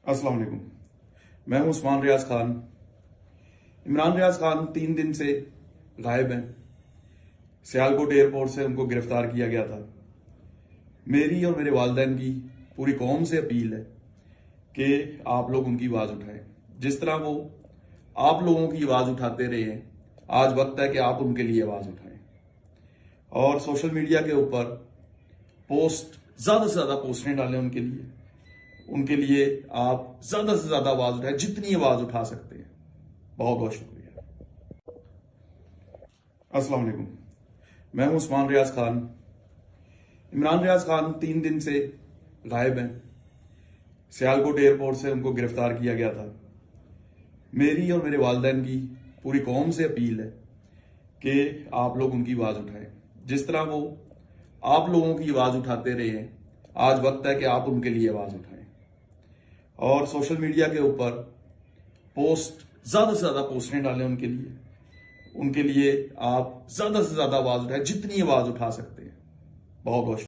अस्सलाम वालेकुम। मैं हूं उस्मान रियाज खान। इमरान रियाज खान 3 दिन से गायब हैं। सियालकोट एयरपोर्ट से उनको गिरफ्तार किया गया था। मेरी और मेरे वालिदैन की पूरी कौम से अपील है कि आप लोग उनकी आवाज उठाएं। जिस तरह वो आप लोगों की आवाज उठाते रहे हैं, आज वक्त है कि आप उनके लिए आवाज उठाएं। और सोशल मीडिया के ऊपर ज्यादा से ज्यादा पोस्टें डालें उनके लिए आप ज्यादा से ज्यादा आवाज उठाएं, जितनी आवाज उठा सकते हैं। बहुत बहुत शुक्रिया। अस्सलाम वालेकुम। मैं हूं उस्मान रियाज खान। इमरान रियाज खान 3 दिन से गायब हैं। सियालकोट एयरपोर्ट से उनको गिरफ्तार किया गया था। मेरी और मेरे वालिदैन की पूरी कौम से अपील है कि आप लोग उनकी आवाज उठाएं। जिस तरह वो आप लोगों की आवाज उठाते रहे हैं, आज वक्त है कि आप उनके लिए आवाज उठाएं। और सोशल मीडिया के ऊपर ज्यादा से ज्यादा पोस्टें डालें उनके लिए आप ज्यादा से ज्यादा आवाज उठाएं, जितनी आवाज उठा सकते हैं। बहुत बहुत